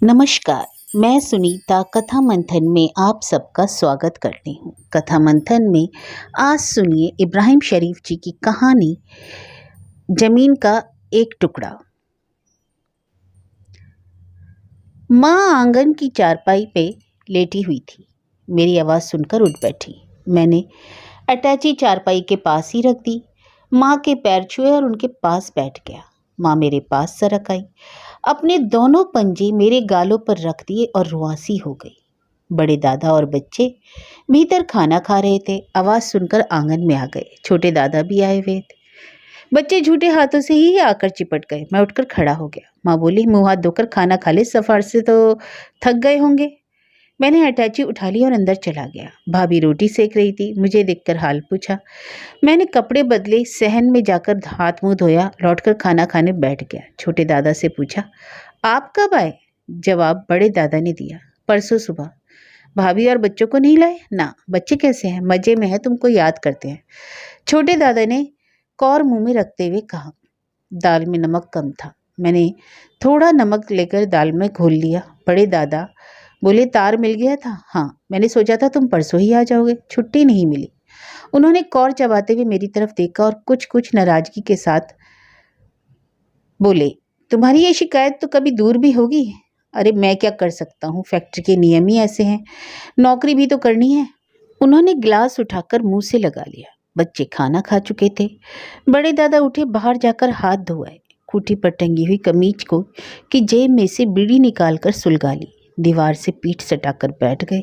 नमस्कार। मैं सुनीता कथा मंथन में आप सबका स्वागत करती हूँ। कथा मंथन में आज सुनिए इब्राहिम शरीफ जी की कहानी जमीन का एक टुकड़ा। माँ आंगन की चारपाई पे लेटी हुई थी। मेरी आवाज़ सुनकर उठ बैठी। मैंने अटैची चारपाई के पास ही रख दी। माँ के पैर छुए और उनके पास बैठ गया। माँ मेरे पास सरक आई, अपने दोनों पंजे मेरे गालों पर रख दिए और रुआसी हो गई। बड़े दादा और बच्चे भीतर खाना खा रहे थे। आवाज़ सुनकर आंगन में आ गए। छोटे दादा भी आए हुए थे। बच्चे झूठे हाथों से ही आकर चिपट गए। मैं उठकर खड़ा हो गया। माँ बोली, मुंह हाथ धोकर खाना खा ले, सफर से तो थक गए होंगे। मैंने अटैची उठा ली और अंदर चला गया। भाभी रोटी सेक रही थी। मुझे देखकर हाल पूछा। मैंने कपड़े बदले, सहन में जाकर हाथ मुंह धोया, लौटकर खाना खाने बैठ गया। छोटे दादा से पूछा, आप कब आए? जवाब बड़े दादा ने दिया, परसों सुबह। भाभी और बच्चों को नहीं लाए? ना। बच्चे कैसे हैं? मजे में है, तुमको याद करते हैं। छोटे दादा ने कौर मुंह में रखते हुए कहा। दाल में नमक कम था। मैंने थोड़ा नमक लेकर दाल में घोल लिया। बड़े दादा बोले, तार मिल गया था? हाँ, मैंने सोचा था तुम परसों ही आ जाओगे, छुट्टी नहीं मिली। उन्होंने कौर चबाते हुए मेरी तरफ देखा और कुछ कुछ नाराजगी के साथ बोले, तुम्हारी ये शिकायत तो कभी दूर भी होगी। अरे मैं क्या कर सकता हूँ, फैक्ट्री के नियम ही ऐसे हैं, नौकरी भी तो करनी है। उन्होंने गिलास उठाकर मुंह से लगा लिया। बच्चे खाना खा चुके थे। बड़े दादा उठे, बाहर जाकर हाथ धोआए। खूंटी पर टंगी हुई कमीज को की जेब में से बीड़ी निकालकर सुलगा ली। दीवार से पीठ सटाकर बैठ गए।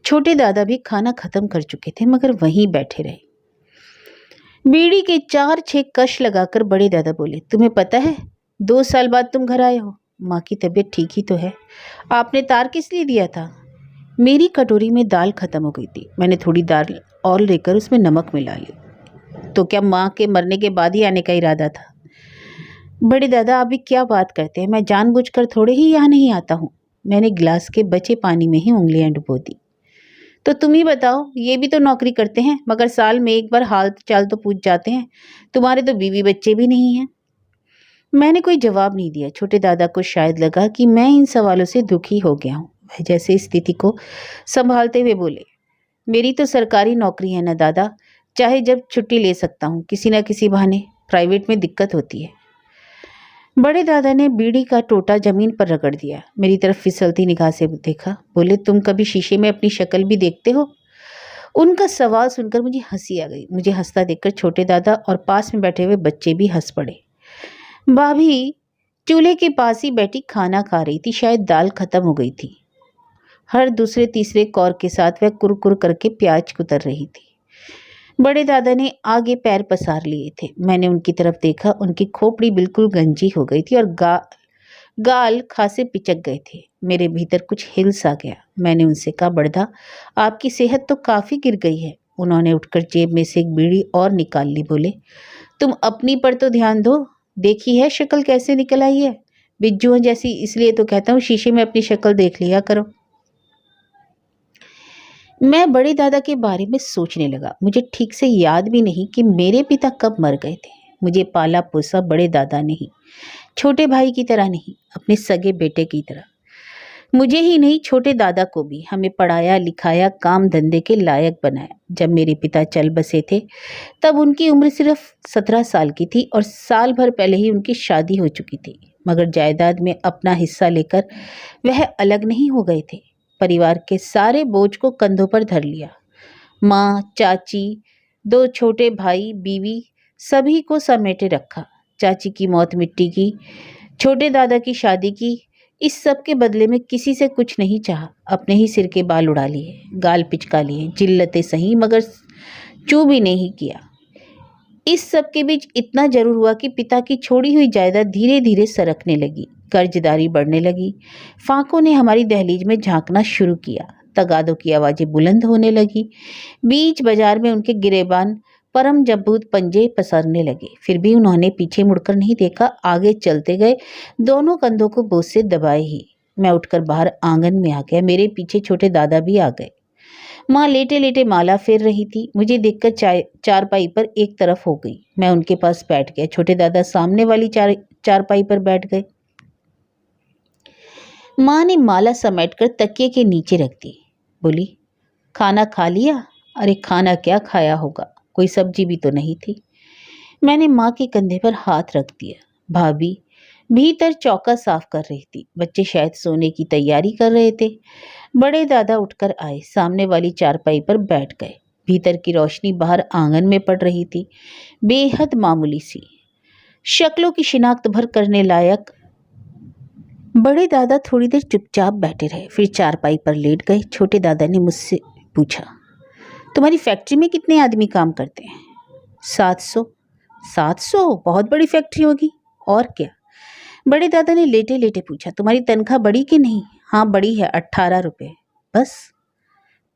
छोटे दादा भी खाना खत्म कर चुके थे मगर वहीं बैठे रहे। बीड़ी के 4-6 कश लगाकर बड़े दादा बोले, तुम्हें पता है 2 साल बाद तुम घर आए हो। माँ की तबीयत ठीक ही तो है। आपने तार किस लिए दिया था? मेरी कटोरी में दाल खत्म हो गई थी। मैंने थोड़ी दाल और लेकर उसमें नमक मिला ली। तो क्या माँ के मरने के बाद ही आने का इरादा था? बड़े दादा, आप भी क्या बात करते हैं? मैं जानबूझकर थोड़े ही यहाँ नहीं आता हूँ। मैंने गिलास के बचे पानी में ही उंगलियां डुबो दी। तो तुम ही बताओ, ये भी तो नौकरी करते हैं मगर साल में एक बार हाल चाल तो पूछ जाते हैं। तुम्हारे तो बीवी बच्चे भी नहीं हैं। मैंने कोई जवाब नहीं दिया। छोटे दादा को शायद लगा कि मैं इन सवालों से दुखी हो गया हूँ। वह जैसे स्थिति को संभालते हुए बोले, मेरी तो सरकारी नौकरी है ना दादा, चाहे जब छुट्टी ले सकता हूँ, किसी ना किसी बहाने। प्राइवेट में दिक्कत होती है। बड़े दादा ने बीड़ी का टोटा जमीन पर रगड़ दिया। मेरी तरफ फिसलती निगाह से देखा। बोले, तुम कभी शीशे में अपनी शक्ल भी देखते हो? उनका सवाल सुनकर मुझे हंसी आ गई। मुझे हंसता देखकर छोटे दादा और पास में बैठे हुए बच्चे भी हंस पड़े। भाभी चूल्हे के पास ही बैठी खाना खा रही थी। शायद दाल खत्म हो गई थी। हर दूसरे तीसरे कौर के साथ वह कुरकुर करके प्याज कुतर रही थी। बड़े दादा ने आगे पैर पसार लिए थे। मैंने उनकी तरफ देखा। उनकी खोपड़ी बिल्कुल गंजी हो गई थी और गाल खासे पिचक गए थे। मेरे भीतर कुछ हिल सा गया। मैंने उनसे कहा, बड़दा, आपकी सेहत तो काफ़ी गिर गई है। उन्होंने उठकर जेब में से एक बीड़ी और निकाल ली। बोले, तुम अपनी पर तो ध्यान दो। देखी है शक्ल कैसे निकल आई है, बिज्जुओं जैसी। इसलिए तो कहता हूँ शीशे में अपनी शक्ल देख लिया करो। मैं बड़े दादा के बारे में सोचने लगा। मुझे ठीक से याद भी नहीं कि मेरे पिता कब मर गए थे। मुझे पाला पोसा बड़े दादा ने ही, छोटे भाई की तरह नहीं, अपने सगे बेटे की तरह। मुझे ही नहीं, छोटे दादा को भी हमें पढ़ाया लिखाया, काम धंधे के लायक बनाया। जब मेरे पिता चल बसे थे तब उनकी उम्र सिर्फ 17 साल की थी और साल भर पहले ही उनकी शादी हो चुकी थी। मगर जायदाद में अपना हिस्सा लेकर वह अलग नहीं हो गए थे। परिवार के सारे बोझ को कंधों पर धर लिया। माँ, चाची, 2 छोटे भाई, बीवी, सभी को समेटे रखा। चाची की मौत मिट्टी की, छोटे दादा की शादी की, इस सब के बदले में किसी से कुछ नहीं चाहा। अपने ही सिर के बाल उड़ा लिए, गाल पिचका लिए, जिल्लतें सही मगर चू भी नहीं किया। इस सब के बीच इतना जरूर हुआ कि पिता की छोड़ी हुई जायदाद धीरे धीरे सरकने लगी, कर्जदारी बढ़ने लगी। फांकों ने हमारी दहलीज में झांकना शुरू किया। तगादों की आवाज़ें बुलंद होने लगी। बीच बाजार में उनके गिरेबान परम जबूत पंजे पसरने लगे। फिर भी उन्होंने पीछे मुड़कर नहीं देखा, आगे चलते गए, दोनों कंधों को बोझ से दबाए ही। मैं उठकर बाहर आंगन में आ गया। मेरे पीछे छोटे दादा भी आ गए। माँ लेटे लेटे माला फेर रही थी। मुझे देखकर चारपाई पर एक तरफ हो गई। मैं उनके पास बैठ गया। छोटे दादा सामने वाली चारपाई पर बैठ गए। माँ ने माला समेटकर तकिए के नीचे रख दी। बोली, खाना खा लिया? अरे खाना क्या खाया होगा, कोई सब्जी भी तो नहीं थी। मैंने माँ के कंधे पर हाथ रख दिया। भाभी भीतर चौका साफ कर रही थी। बच्चे शायद सोने की तैयारी कर रहे थे। बड़े दादा उठकर आए, सामने वाली चारपाई पर बैठ गए। भीतर की रोशनी बाहर आंगन में पड़ रही थी, बेहद मामूली सी, शक्लों की शिनाख्त भर करने लायक। बड़े दादा थोड़ी देर चुपचाप बैठे रहे, फिर चारपाई पर लेट गए। छोटे दादा ने मुझसे पूछा, तुम्हारी फैक्ट्री में कितने आदमी काम करते हैं? 700। 700? बहुत बड़ी फैक्ट्री होगी। और क्या? बड़े दादा ने लेटे लेटे पूछा, तुम्हारी तनख्वाह बढ़ी कि नहीं? हाँ बड़ी है, 18 रुपये। बस?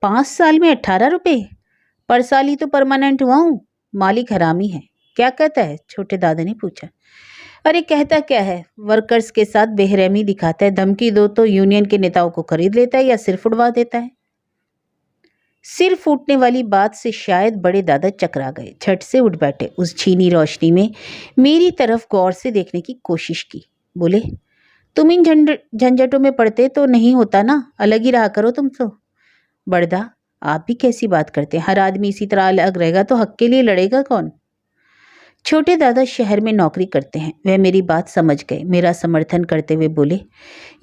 5 साल में 18 रुपये? पर साल ही तो परमानेंट हुआ हूँ। मालिक हरामी है। क्या कहता है? छोटे दादा ने पूछा। अरे कहता क्या है, वर्कर्स के साथ बेरहमी दिखाता है। धमकी दो तो यूनियन के नेताओं को खरीद लेता है या सिर फुड़वा देता है। सिर फूटने वाली बात से शायद बड़े दादा चकरा गए। झट से उठ बैठे, उस छीनी रोशनी में मेरी तरफ गौर से देखने की कोशिश की। बोले, तुम इन झंझटों में पड़ते तो नहीं होता ना, अलग ही रहा करो तुम तो। बड़दा, आप भी कैसी बात करते हैं? हर आदमी इसी तरह अलग रहेगा तो हक के लिए लड़ेगा कौन? छोटे दादा शहर में नौकरी करते हैं, वह मेरी बात समझ गए। मेरा समर्थन करते हुए बोले,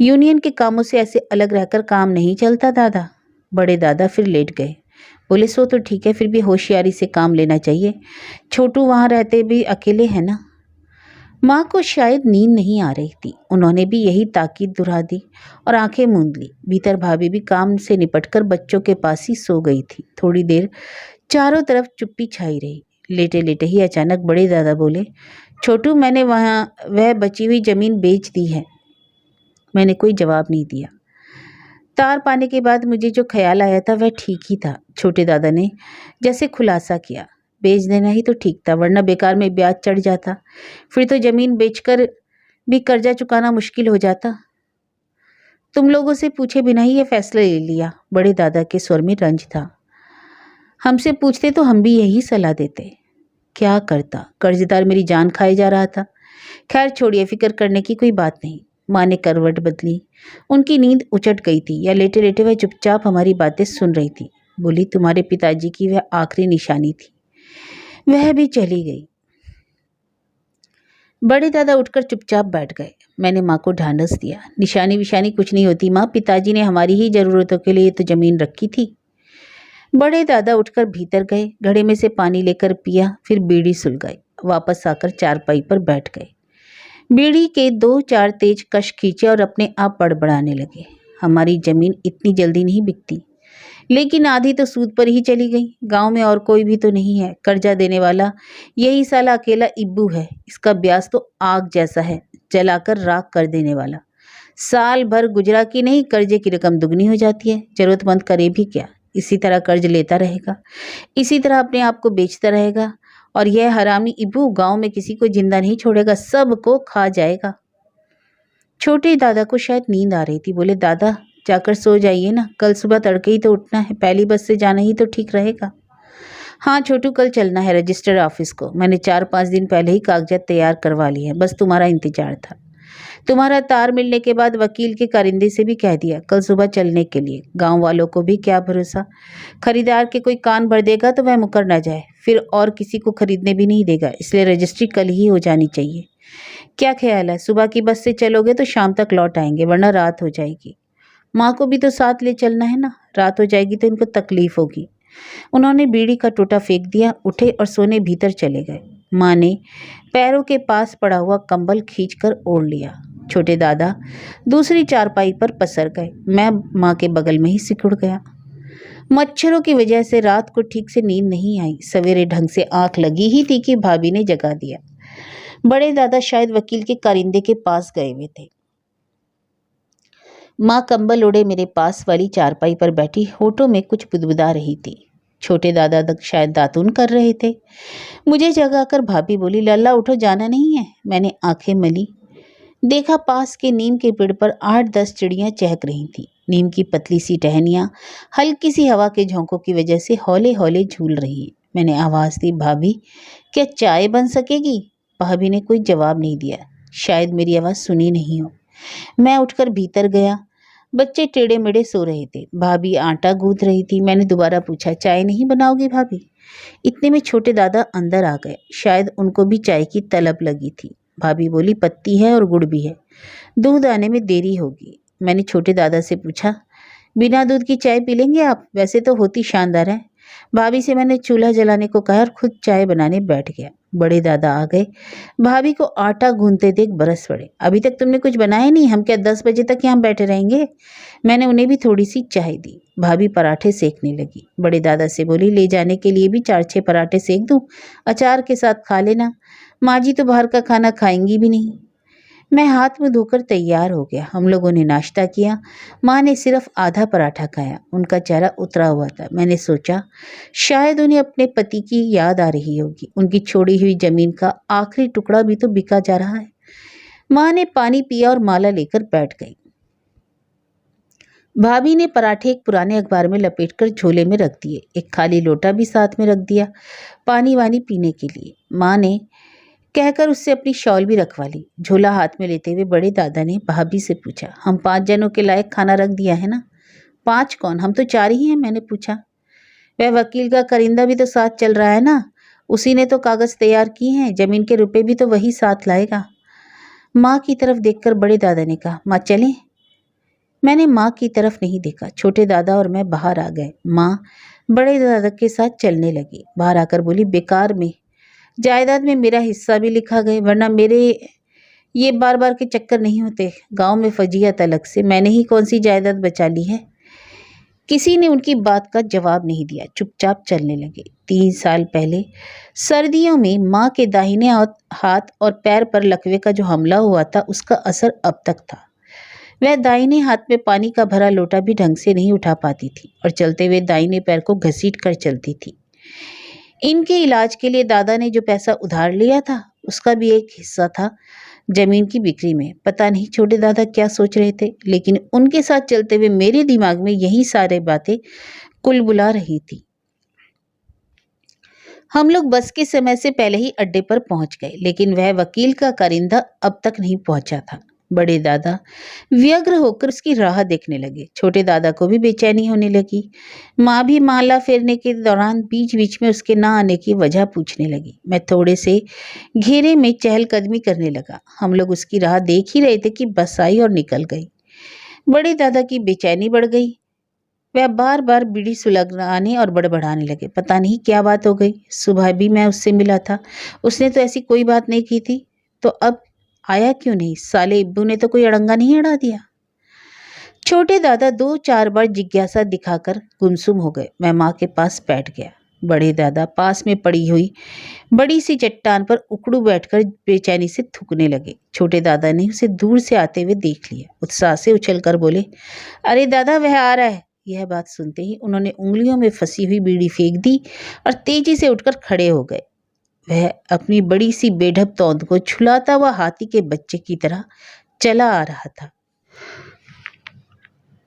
यूनियन के कामों से ऐसे अलग रहकर काम नहीं चलता दादा। बड़े दादा फिर लेट गए। बोले, सो तो ठीक है, फिर भी होशियारी से काम लेना चाहिए। छोटू वहाँ रहते भी अकेले है ना। माँ को शायद नींद नहीं आ रही थी, उन्होंने भी यही ताकीद दोहरा दी और आंखें मूंद ली। भीतर भाभी भी काम से निपटकर बच्चों के पास ही सो गई थी। थोड़ी देर चारों तरफ चुप्पी छाई रही। लेटे लेटे ही अचानक बड़े दादा बोले, छोटू मैंने वह बची हुई जमीन बेच दी है। मैंने कोई जवाब नहीं दिया। तार पाने के बाद मुझे जो ख्याल आया था वह ठीक ही था। छोटे दादा ने जैसे खुलासा किया, बेच देना ही तो ठीक था, वरना बेकार में ब्याज चढ़ जाता, फिर तो जमीन बेचकर भी कर्जा चुकाना मुश्किल हो जाता। तुम लोगों से पूछे बिना ही यह फैसला ले लिया। बड़े दादा के स्वर में रंज था। हमसे पूछते तो हम भी यही सलाह देते। क्या करता, कर्जदार मेरी जान खाए जा रहा था। खैर छोड़िए, फिक्र करने की कोई बात नहीं। माँ ने करवट बदली। उनकी नींद उचट गई थी, या लेटे लेटे वह चुपचाप हमारी बातें सुन रही थी। बोली, तुम्हारे पिताजी की वह आखिरी निशानी थी, वह भी चली गई। बड़े दादा उठकर चुपचाप बैठ गए। मैंने माँ को ढांढस दिया, निशानी विशानी कुछ नहीं होती माँ, पिताजी ने हमारी ही जरूरतों के लिए तो जमीन रखी थी। बड़े दादा उठकर भीतर गए, घड़े में से पानी लेकर पिया, फिर बीड़ी सुलगाई, वापस आकर चारपाई पर बैठ गए। बीड़ी के 2-4 तेज कश खींचे और अपने आप बड़बड़ाने लगे। हमारी जमीन इतनी जल्दी नहीं बिकती, लेकिन आधी तो सूद पर ही चली गई। गांव में और कोई भी तो नहीं है, कर्जा देने वाला यही साला अकेला इब्बू है। इसका ब्याज तो आग जैसा है, जलाकर राख कर देने वाला। साल भर गुजरा कि नहीं, कर्जे की रकम दुगनी हो जाती है। जरूरतमंद करे भी क्या, इसी तरह कर्ज लेता रहेगा, इसी तरह अपने आप को बेचता रहेगा, और यह हरामी इब्बू गांव में किसी को जिंदा नहीं छोड़ेगा, सबको खा जाएगा। छोटे दादा को शायद नींद आ रही थी। बोले, दादा जाकर सो जाइए ना, कल सुबह तड़के ही तो उठना है, पहली बस से जाना ही तो ठीक रहेगा। हाँ छोटू, कल चलना है रजिस्टर ऑफिस को, मैंने 4-5 दिन पहले ही कागजात तैयार करवा लिए हैं, बस तुम्हारा इंतजार था। तुम्हारा तार मिलने के बाद वकील के कारिंदे से भी कह दिया कल सुबह चलने के लिए। गांव वालों को भी क्या भरोसा, खरीदार के कोई कान भर देगा तो वह मुकर ना जाए, फिर और किसी को खरीदने भी नहीं देगा, इसलिए रजिस्ट्री कल ही हो जानी चाहिए। क्या ख्याल है, सुबह की बस से चलोगे तो शाम तक लौट आएंगे, वरना रात हो जाएगी। माँ को भी तो साथ ले चलना है ना, रात हो जाएगी तो इनको तकलीफ होगी। उन्होंने बीड़ी का टोटा फेंक दिया, उठे और सोने भीतर चले गए। माँ ने पैरों के पास पड़ा हुआ कंबल खींचकर ओढ़ लिया। छोटे दादा दूसरी चारपाई पर पसर गए। मैं माँ के बगल में ही सिकुड़ गया। मच्छरों की वजह से रात को ठीक से नींद नहीं आई। सवेरे ढंग से आंख लगी ही थी कि भाभी ने जगा दिया। बड़े दादा शायद वकील के कारिंदे के पास गए हुए थे। माँ कंबल ओढ़े मेरे पास वाली चारपाई पर बैठी होठों में कुछ बुदबुदा रही थी। छोटे दादा शायद दातून कर रहे थे। मुझे जगाकर भाभी बोली, लल्ला उठो, जाना नहीं है। मैंने आंखें मली, देखा पास के नीम के पेड़ पर 8-10 चिड़ियां चहक रही थीं। नीम की पतली सी टहनियां हल्की सी हवा के झोंकों की वजह से हौले हौले झूल रही हैं। मैंने आवाज़ दी, भाभी क्या चाय बन सकेगी? भाभी ने कोई जवाब नहीं दिया, शायद मेरी आवाज़ सुनी नहीं हो। मैं उठकर भीतर गया। बच्चे टेढ़े मेढ़े सो रहे थे। भाभी आटा गूंथ रही थी। मैंने दोबारा पूछा, चाय नहीं बनाओगी भाभी? इतने में छोटे दादा अंदर आ गए। शायद उनको भी चाय की तलब लगी थी। भाभी बोली, पत्ती है और गुड़ भी है, दूध आने में देरी होगी। मैंने छोटे दादा से पूछा, बिना दूध की चाय पी लेंगे आप? वैसे तो होती शानदार है। भाभी से मैंने चूल्हा जलाने को कहा और खुद चाय बनाने बैठ गया। बड़े दादा आ गए। भाभी को आटा गूंथते देख बरस पड़े। अभी तक तुमने कुछ बनाया नहीं? हम क्या 10 बजे तक यहाँ बैठे रहेंगे? मैंने उन्हें भी थोड़ी सी चाय दी। भाभी पराठे सेकने लगी। बड़े दादा से बोली, ले जाने के लिए भी 4-6 पराठे सेक दूं? अचार के साथ खा लेना। माँ जी तो बाहर का खाना खाएंगी भी नहीं। मैं हाथ मुंह धोकर तैयार हो गया। हम लोगों ने नाश्ता किया। माँ ने सिर्फ आधा पराठा खाया। उनका चेहरा उतरा हुआ था। मैंने सोचा, शायद उन्हें अपने पति की याद आ रही होगी। उनकी छोड़ी हुई जमीन का आखिरी टुकड़ा भी तो बिका जा रहा है। माँ ने पानी पिया और माला लेकर बैठ गई। भाभी ने पराठे एक पुराने अखबार में लपेटकर झोले में रख दिए। एक खाली लोटा भी साथ में रख दिया, पानी वानी पीने के लिए। माँ ने कहकर उससे अपनी शॉल भी रखवा ली। झोला हाथ में लेते हुए बड़े दादा ने भाभी से पूछा, हम 5 जनों के लायक खाना रख दिया है ना? 5 कौन, हम तो 4 ही हैं। मैंने पूछा, वह वकील का करिंदा भी तो साथ चल रहा है ना? उसी ने तो कागज तैयार किए हैं। जमीन के रुपए भी तो वही साथ लाएगा। माँ की तरफ देखकर बड़े दादा ने कहा, माँ चलें? मैंने माँ की तरफ नहीं देखा। छोटे दादा और मैं बाहर आ गए। माँ बड़े दादा के साथ चलने लगी। बाहर आकर बोली, बेकार में जायदाद में मेरा हिस्सा भी लिखा गया, वरना मेरे ये बार बार के चक्कर नहीं होते। गांव में फजीहत अलग से, मैंने ही कौन सी जायदाद बचा ली है? किसी ने उनकी बात का जवाब नहीं दिया, चुपचाप चलने लगे। 3 साल पहले सर्दियों में माँ के दाहिने हाथ और पैर पर लकवे का जो हमला हुआ था, उसका असर अब तक था। वह दाहिने हाथ में पानी का भरा लोटा भी ढंग से नहीं उठा पाती थी और चलते हुए दाहिने पैर को घसीट कर चलती थी। इनके इलाज के लिए दादा ने जो पैसा उधार लिया था, उसका भी एक हिस्सा था जमीन की बिक्री में। पता नहीं छोटे दादा क्या सोच रहे थे, लेकिन उनके साथ चलते हुए मेरे दिमाग में यही सारी बातें कुलबुला रही थी। हम लोग बस के समय से पहले ही अड्डे पर पहुंच गए, लेकिन वह वकील का कारिंदा अब तक नहीं पहुंचा था। बड़े दादा व्यग्र होकर उसकी राह देखने लगे। छोटे दादा को भी बेचैनी होने लगी। माँ भी माला फेरने के दौरान बीच बीच में उसके ना आने की वजह पूछने लगी। मैं थोड़े से घेरे में चहलकदमी करने लगा। हम लोग उसकी राह देख ही रहे थे कि बस आई और निकल गई। बड़े दादा की बेचैनी बढ़ गई। वह बार बार बीड़ी सुलगाने और बड़बड़ाने लगे। पता नहीं क्या बात हो गई। सुबह भी मैं उससे मिला था, उसने तो ऐसी कोई बात नहीं की थी, तो अब आया क्यों नहीं? साले इब्बू ने तो कोई अड़ंगा नहीं अड़ा दिया। छोटे दादा 2-4 बार जिज्ञासा दिखाकर गुमसुम हो गए। मैं माँ के पास बैठ गया। बड़े दादा पास में पड़ी हुई बड़ी सी चट्टान पर उकड़ू बैठकर बेचैनी से थूकने लगे। छोटे दादा ने उसे दूर से आते हुए देख लिया। उत्साह से उछलकर बोले, अरे दादा, वह आ रहा है। यह बात सुनते ही उन्होंने उंगलियों में फंसी हुई बीड़ी फेंक दी और तेजी से उठकर खड़े हो गए। वह अपनी बड़ी सी बेढप तौंद को छुलाता हुआ हाथी के बच्चे की तरह चला आ रहा था।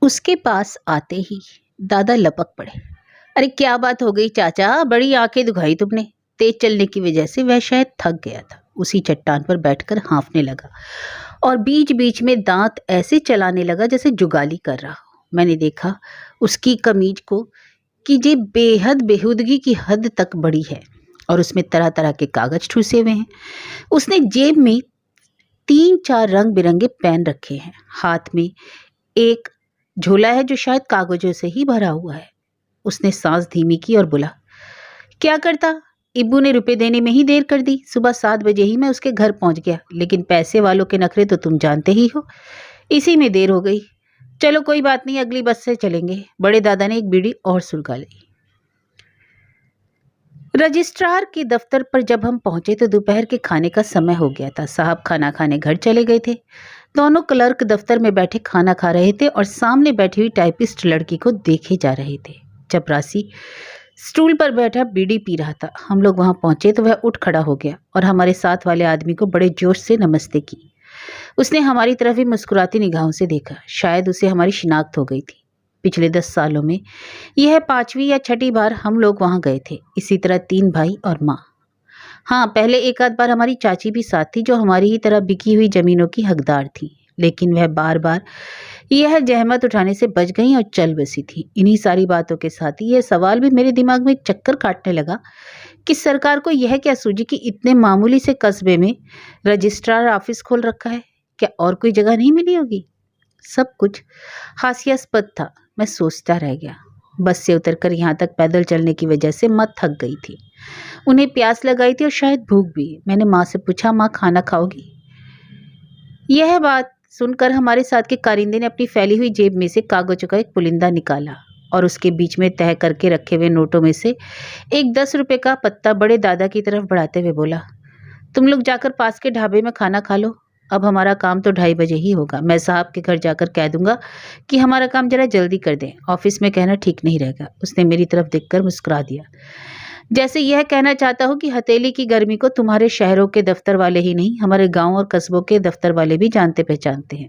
उसके पास आते ही दादा लपक पड़े। अरे क्या बात हो गई चाचा, बड़ी आंखें दुखाई तुमने। तेज चलने की वजह से वह शायद थक गया था। उसी चट्टान पर बैठकर हाँफने लगा और बीच बीच में दांत ऐसे चलाने लगा जैसे जुगाली कर रहा हो। मैंने देखा उसकी कमीज को कि ये बेहद बेहुदगी की हद तक बड़ी है और उसमें तरह तरह के कागज ठूसे हुए हैं। उसने जेब में 3-4 रंग बिरंगे पेन रखे हैं। हाथ में एक झोला है जो शायद कागजों से ही भरा हुआ है। उसने सांस धीमी की और बोला, क्या करता? इब्बू ने रुपए देने में ही देर कर दी। सुबह 7 बजे ही मैं उसके घर पहुंच गया, लेकिन पैसे वालों के नखरे तो तुम जानते ही हो, इसी में देर हो गई। चलो कोई बात नहीं, अगली बस से चलेंगे। बड़े दादा ने एक बीड़ी और सुलगा ली। रजिस्ट्रार के दफ्तर पर जब हम पहुंचे तो दोपहर के खाने का समय हो गया था। साहब खाना खाने घर चले गए थे। दोनों क्लर्क दफ्तर में बैठे खाना खा रहे थे और सामने बैठी हुई टाइपिस्ट लड़की को देखे जा रहे थे। चपरासी स्टूल पर बैठा बीड़ी पी रहा था। हम लोग वहां पहुंचे तो वह उठ खड़ा हो गया और हमारे साथ वाले आदमी को बड़े जोश से नमस्ते की। उसने हमारी तरफ ही मुस्कुराती निगाहों से देखा। शायद उसे हमारी शिनाख्त हो गई थी। पिछले 10 सालों में यह 5वीं या 6ठी बार हम लोग वहां गए थे। इसी तरह 3 भाई और माँ। हाँ, पहले एक आध बार हमारी चाची भी साथ थी, जो हमारी ही तरह बिकी हुई जमीनों की हकदार थी। लेकिन वह बार बार यह जहमत उठाने से बच गई और चल बसी थी। इन्हीं सारी बातों के साथ ही यह सवाल भी मेरे दिमाग में चक्कर काटने लगा कि सरकार को यह क्या सूझी कि इतने मामूली से कस्बे में रजिस्ट्रार ऑफिस खोल रखा है। क्या और कोई जगह नहीं मिली होगी? सब कुछ हास्यास्पद था। मैं सोचता रह गया। बस से उतरकर यहाँ तक पैदल चलने की वजह से माँ थक गई थी। उन्हें प्यास लगाई थी और शायद भूख भी। मैंने माँ से पूछा, माँ खाना खाओगी? यह बात सुनकर हमारे साथ के कारिंदे ने अपनी फैली हुई जेब में से कागजों का एक पुलिंदा निकाला और उसके बीच में तय करके रखे हुए नोटों में से एक 10 रुपए का पत्ता बड़े दादा की तरफ बढ़ाते हुए बोला, तुम लोग जाकर पास के ढाबे में खाना खा लो। अब हमारा काम तो 2:30 बजे ही होगा। मैं साहब के घर जाकर कह दूंगा कि हमारा काम जरा जल्दी कर दें। ऑफिस में कहना ठीक नहीं रहेगा। उसने मेरी तरफ देखकर मुस्कुरा दिया, जैसे यह कहना चाहता हूँ कि हथेली की गर्मी को तुम्हारे शहरों के दफ्तर वाले ही नहीं, हमारे गांव और कस्बों के दफ्तर वाले भी जानते पहचानते हैं।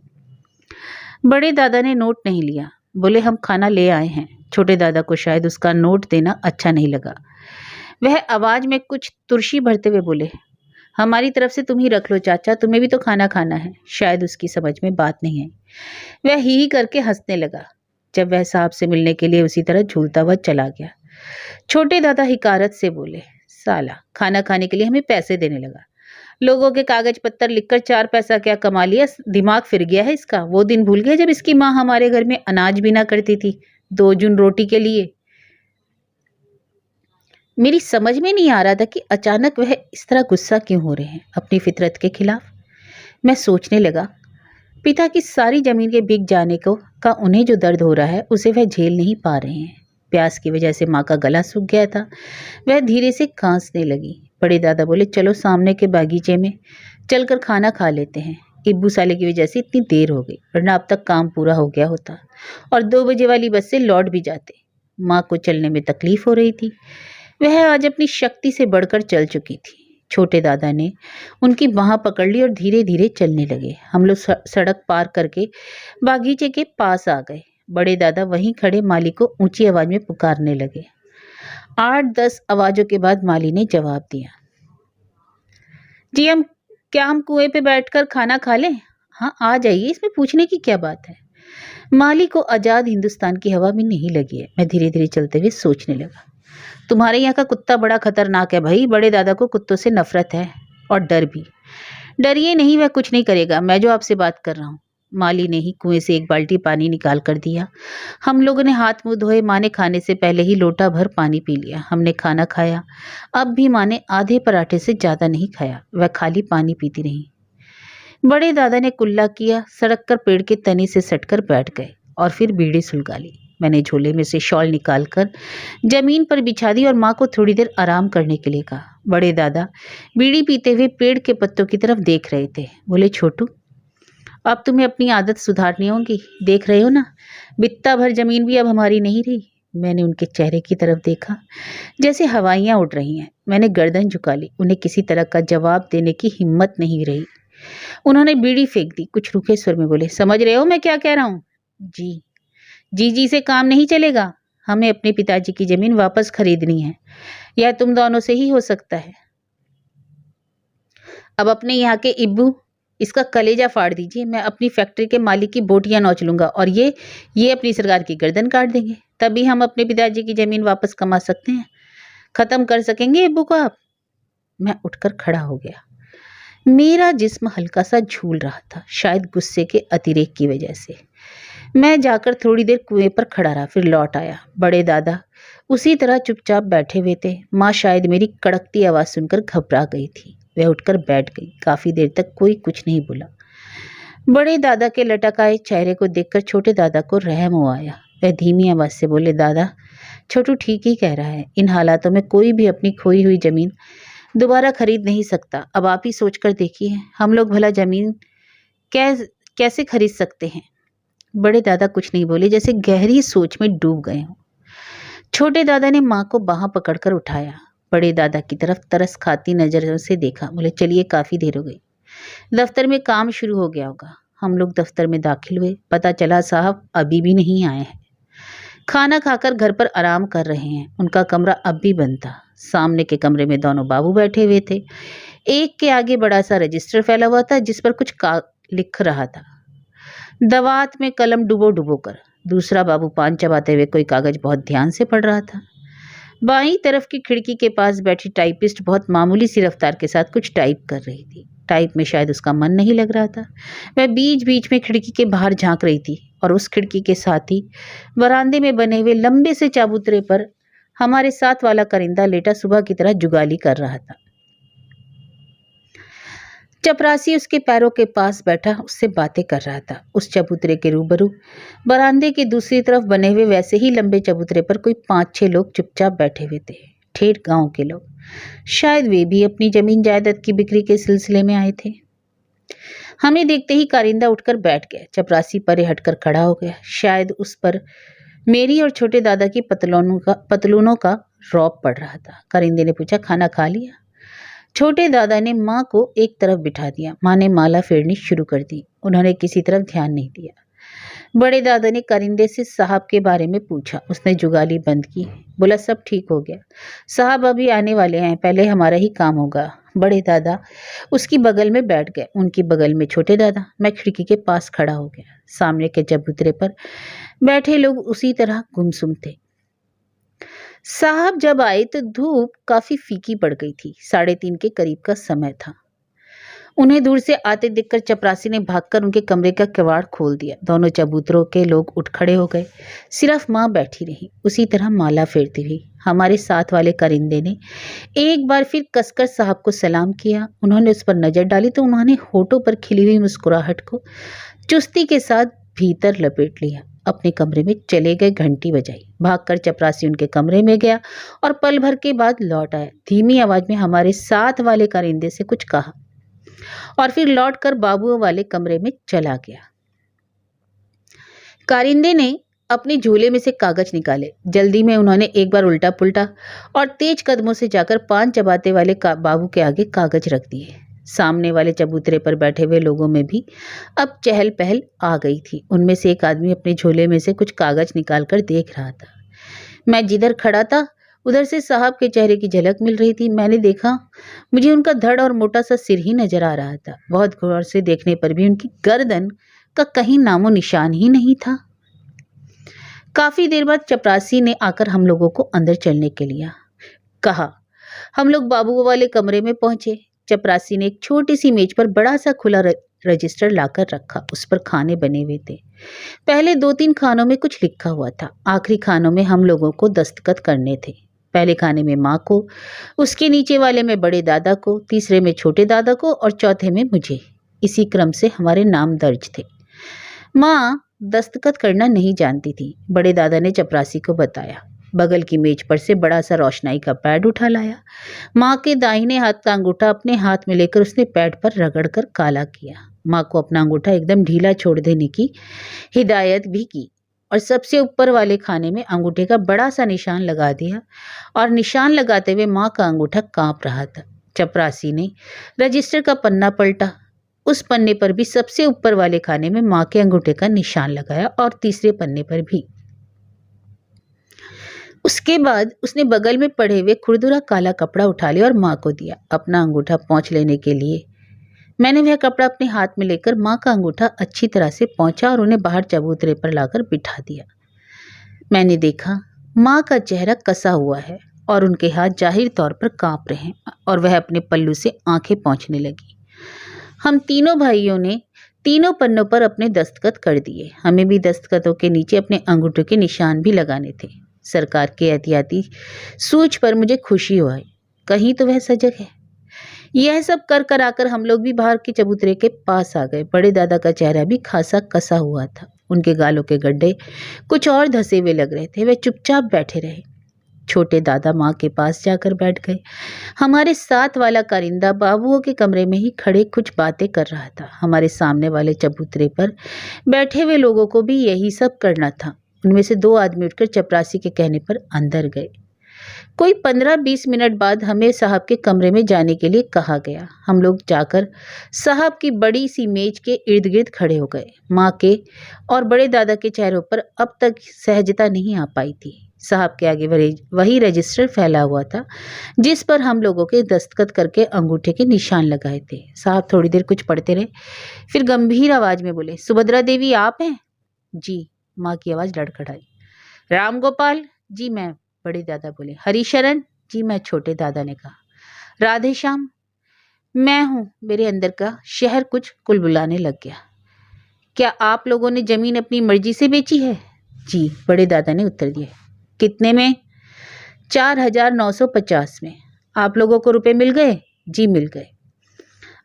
बड़े दादा ने नोट नहीं लिया। बोले, हम खाना ले आए हैं। छोटे दादा को शायद उसका नोट देना अच्छा नहीं लगा। वह आवाज में कुछ तुर्शी भरते हुए बोले, हमारी तरफ से तुम ही रख लो चाचा, तुम्हें भी तो खाना खाना है। शायद उसकी समझ में बात नहीं आई। वह ही करके हंसने लगा जब वह साहब से मिलने के लिए उसी तरह झूलता हुआ चला गया। छोटे दादा हिकारत से बोले, साला खाना खाने के लिए हमें पैसे देने लगा। लोगों के कागज पत्तर लिखकर 4 पैसा क्या कमा लिया, दिमाग फिर गया है इसका। वो दिन भूल गया जब इसकी माँ हमारे घर में अनाज भी ना करती थी 2 जून रोटी के लिए। मेरी समझ में नहीं आ रहा था कि अचानक वह इस तरह गुस्सा क्यों हो रहे हैं अपनी फितरत के खिलाफ। मैं सोचने लगा, पिता की सारी जमीन के बिक जाने को का उन्हें जो दर्द हो रहा है उसे वह झेल नहीं पा रहे हैं। प्यास की वजह से माँ का गला सूख गया था। वह धीरे से खांसने लगी। बड़े दादा बोले, चलो सामने के बागीचे में चलकर खाना खा लेते हैं। इब्बू साले की वजह से इतनी देर हो गई, वरना अब तक काम पूरा हो गया होता और 2 बजे वाली बस से लौट भी जाते। माँ को चलने में तकलीफ हो रही थी। वह आज अपनी शक्ति से बढ़कर चल चुकी थी। छोटे दादा ने उनकी बाह पकड़ ली और धीरे धीरे चलने लगे। हम लोग सड़क पार करके बागीचे के पास आ गए। बड़े दादा वहीं खड़े माली को ऊंची आवाज में पुकारने लगे। 8-10 आवाजों के बाद माली ने जवाब दिया, जी हम कुएं पे बैठकर खाना खा लें? हाँ आ जाइए, इसमें पूछने की क्या बात है। माली को आजाद हिंदुस्तान की हवा भी नहीं लगी है। मैं धीरे धीरे चलते हुए सोचने लगा, तुम्हारे यहाँ का कुत्ता बड़ा खतरनाक है भाई। बड़े दादा को कुत्तों से नफरत है और डर भी। डरिए नहीं, वह कुछ नहीं करेगा। मैं जो आपसे बात कर रहा हूँ। माली ने ही कुएं से एक बाल्टी पानी निकाल कर दिया। हम लोगों ने हाथ मुंह धोए। माँ ने खाने से पहले ही लोटा भर पानी पी लिया। हमने खाना खाया। अब भी माँ ने आधे पराठे से ज्यादा नहीं खाया। वह खाली पानी पीती रही। बड़े दादा ने कुल्ला किया, सड़क कर पेड़ के तने से सटकर बैठ गए और फिर बीड़ी सुलगा ली। मैंने झोले में से शॉल निकालकर जमीन पर बिछा दी और माँ को थोड़ी देर आराम करने के लिए कहा। बड़े दादा बीड़ी पीते हुए पेड़ के पत्तों की तरफ देख रहे थे। बोले, छोटू अब तुम्हें अपनी आदत सुधारनी होगी। देख रहे हो ना, बित्ता भर जमीन भी अब हमारी नहीं रही। मैंने उनके चेहरे की तरफ देखा, जैसे हवाइयाँ उड़ रही हैं। मैंने गर्दन झुका ली। उन्हें किसी तरह का जवाब देने की हिम्मत नहीं रही। उन्होंने बीड़ी फेंक दी। कुछ रुखे स्वर में बोले, समझ रहे हो मैं क्या कह रहा हूँ? जी जी से काम नहीं चलेगा। हमें अपने पिताजी की जमीन वापस खरीदनी है। यह तुम दोनों से ही हो सकता है। अब अपने यहाँ के इब्बू, इसका कलेजा फाड़ दीजिए। मैं अपनी फैक्ट्री के मालिक की बोटियां नोच लूंगा और ये अपनी सरकार की गर्दन काट देंगे। तभी हम अपने पिताजी की जमीन वापस कमा सकते हैं। खत्म कर सकेंगे इब्बू को आप। मैं उठकर खड़ा हो गया। मेरा जिस्म हल्का सा झूल रहा था, शायद गुस्से के अतिरेक की वजह से। मैं जाकर थोड़ी देर कुएं पर खड़ा रहा, फिर लौट आया। बड़े दादा उसी तरह चुपचाप बैठे हुए थे। माँ शायद मेरी कड़कती आवाज सुनकर घबरा गई थी। वह उठकर बैठ गई। काफी देर तक कोई कुछ नहीं बोला। बड़े दादा के लटक आए चेहरे को देखकर छोटे दादा को रहम हो आया। वह धीमी आवाज से बोले, दादा छोटू ठीक ही कह रहा है। इन हालातों में कोई भी अपनी खोई हुई जमीन दोबारा खरीद नहीं सकता। अब आप ही सोच कर देखिए, हम लोग भला जमीन कैसे खरीद सकते हैं? बड़े दादा कुछ नहीं बोले, जैसे गहरी सोच में डूब गए हों। छोटे दादा ने माँ को बाह पकड़कर उठाया। बड़े दादा की तरफ तरस खाती नजरों से देखा। बोले, चलिए काफी देर हो गई, दफ्तर में काम शुरू हो गया होगा। हम लोग दफ्तर में दाखिल हुए। पता चला साहब अभी भी नहीं आए हैं। खाना खाकर घर पर आराम कर रहे हैं। उनका कमरा अब भी बंद था। सामने के कमरे में दोनों बाबू बैठे हुए थे। एक के आगे बड़ा सा रजिस्टर फैला हुआ था जिस पर कुछ लिख रहा था। दवात में कलम डुबो डुबो कर। दूसरा बाबू पान चबाते हुए कोई कागज बहुत ध्यान से पढ़ रहा था। बाईं तरफ की खिड़की के पास बैठी टाइपिस्ट बहुत मामूली सी रफ्तार के साथ कुछ टाइप कर रही थी। टाइप में शायद उसका मन नहीं लग रहा था। वह बीच बीच में खिड़की के बाहर झांक रही थी और उस खिड़की के साथ ही बरामदे में बने हुए लंबे से चाबूतरे पर हमारे साथ वाला करिंदा लेटा सुबह की तरह जुगाली कर रहा था। चपरासी उसके पैरों के पास बैठा उससे बातें कर रहा था। उस चबूतरे के रूबरू बरामदे की दूसरी तरफ बने हुए वैसे ही लंबे चबूतरे पर कोई 5-6 लोग चुपचाप बैठे हुए थे। ठेठ गांव के लोग। शायद वे भी अपनी जमीन जायदाद की बिक्री के सिलसिले में आए थे। हमें देखते ही कारिंदा उठकर बैठ गया। चपरासी परे हटकर खड़ा हो गया। शायद उस पर मेरी और छोटे दादा की पतलूनों का रौब पड़ रहा था। कारिंदे ने पूछा, खाना खा लिया? छोटे दादा ने माँ को एक तरफ बिठा दिया। माँ ने माला फेरनी शुरू कर दी। उन्होंने किसी तरफ ध्यान नहीं दिया। बड़े दादा ने कारिंदे से साहब के बारे में पूछा। उसने जुगाली बंद की। बोला, सब ठीक हो गया। साहब अभी आने वाले हैं, पहले हमारा ही काम होगा। बड़े दादा उसकी बगल में बैठ गए। उनकी बगल में छोटे दादा। मैं खिड़की के पास खड़ा हो गया। सामने के चबूतरे पर बैठे लोग उसी तरह गुमसुम थे। साहब जब आए तो धूप काफी फीकी पड़ गई थी। 3:30 के करीब का समय था। उन्हें दूर से आते देखकर चपरासी ने भागकर उनके कमरे का किवाड़ खोल दिया। दोनों चबूतरों के लोग उठ खड़े हो गए। सिर्फ माँ बैठी रही, उसी तरह माला फेरती हुई। हमारे साथ वाले कारिंदे ने एक बार फिर कसकर साहब को सलाम किया। उन्होंने उस पर नजर डाली तो उन्होंने होठों पर खिली हुई मुस्कुराहट को चुस्ती के साथ भीतर लपेट लिया। अपने कमरे में चले गए। घंटी बजाई। भागकर चपरासी उनके कमरे में गया और पल भर के बाद लौट आया। धीमी आवाज में हमारे साथ वाले कारिंदे से कुछ कहा और फिर लौटकर बाबुओं वाले कमरे में चला गया। कारिंदे ने अपने झोले में से कागज निकाले। जल्दी में उन्होंने एक बार उल्टा पुल्टा और तेज कदमों से जाकर पान चबाते वाले बाबू के आगे कागज रख दिए। सामने वाले चबूतरे पर बैठे हुए लोगों में भी अब चहल पहल आ गई थी। उनमें से एक आदमी अपने झोले में से कुछ कागज निकालकर देख रहा था। मैं जिधर खड़ा था उधर से साहब के चेहरे की झलक मिल रही थी। मैंने देखा, मुझे उनका धड़ और मोटा सा सिर ही नजर आ रहा था। बहुत गौर से देखने पर भी उनकी गर्दन का कहीं नामो निशान ही नहीं था। काफी देर बाद चपरासी ने आकर हम लोगों को अंदर चलने के लिए कहा। हम लोग बाबू वाले कमरे में पहुंचे। चपरासी ने एक छोटी सी मेज पर बड़ा सा खुला रजिस्टर लाकर रखा। उस पर खाने बने हुए थे। पहले 2-3 खानों में कुछ लिखा हुआ था। आखिरी खानों में हम लोगों को दस्तखत करने थे। पहले खाने में माँ को, उसके नीचे वाले में बड़े दादा को, तीसरे में छोटे दादा को और चौथे में मुझे। इसी क्रम से हमारे नाम दर्ज थे। माँ दस्तखत करना नहीं जानती थी। बड़े दादा ने चपरासी को बताया। बगल की मेज पर से बड़ा सा रोशनाई का पैड उठा लाया। माँ के दाहिने हाथ का अंगूठा अपने हाथ में लेकर उसने पैड पर रगड़कर काला किया। माँ को अपना अंगूठा एकदम ढीला छोड़ देने की हिदायत भी की और सबसे ऊपर वाले खाने में अंगूठे का बड़ा सा निशान लगा दिया और निशान लगाते हुए माँ का अंगूठा कांप रहा था। चपरासी ने रजिस्टर का पन्ना पलटा। उस पन्ने पर भी सबसे ऊपर वाले खाने में माँ के अंगूठे का निशान लगाया और तीसरे पन्ने पर भी। उसके बाद उसने बगल में पड़े हुए खुरदुरा काला कपड़ा उठा लिया और माँ को दिया। अपना अंगूठा पोंछ लेने के लिए मैंने वह कपड़ा अपने हाथ में लेकर माँ का अंगूठा अच्छी तरह से पोंछा और उन्हें बाहर चबूतरे पर लाकर बिठा दिया। मैंने देखा माँ का चेहरा कसा हुआ है और उनके हाथ जाहिर तौर पर कांप रहे हैं और वह अपने पल्लू से आंखें पोंछने लगी। हम तीनों भाइयों ने तीनों पन्नों पर अपने दस्तखत कर दिए। हमें भी दस्तखतों के नीचे अपने अंगूठों के निशान भी लगाने थे। सरकार के एहतियाती सूझ पर मुझे खुशी हुई। कहीं तो वह सजग है। यह सब कर कर आकर हम लोग भी बाहर के चबूतरे के पास आ गए। बड़े दादा का चेहरा भी खासा कसा हुआ था। उनके गालों के गड्ढे कुछ और धसे हुए लग रहे थे। वे चुपचाप बैठे रहे। छोटे दादा माँ के पास जाकर बैठ गए। हमारे साथ वाला कारिंदा बाबुओं के कमरे में ही खड़े कुछ बातें कर रहा था। हमारे सामने वाले चबूतरे पर बैठे हुए लोगों को भी यही सब करना था। उनमें से 2 आदमी उठकर चपरासी के कहने पर अंदर गए। कोई 15-20 मिनट बाद हमें साहब के कमरे में जाने के लिए कहा गया। हम लोग जाकर साहब की बड़ी सी मेज के इर्द गिर्द खड़े हो गए। माँ के और बड़े दादा के चेहरों पर अब तक सहजता नहीं आ पाई थी। साहब के आगे वही रजिस्टर फैला हुआ था जिस पर हम लोगों के दस्तखत करके अंगूठे के निशान लगाए थे। साहब थोड़ी देर कुछ पढ़ते रहे, फिर गंभीर आवाज में बोले, सुभद्रा देवी आप हैं? जी, माँ की आवाज लड़खड़ाई। राम गोपाल? जी मैं, बड़े दादा बोले। हरिशरण? जी मैं, छोटे दादा ने कहा। राधे श्याम? मैं हूं। मेरे अंदर का शहर कुछ कुलबुलाने लग गया। क्या आप लोगों ने जमीन अपनी मर्जी से बेची है? जी, बड़े दादा ने उत्तर दिया। कितने में? 4,950 में। आप लोगों को रुपए मिल गए? जी मिल गए।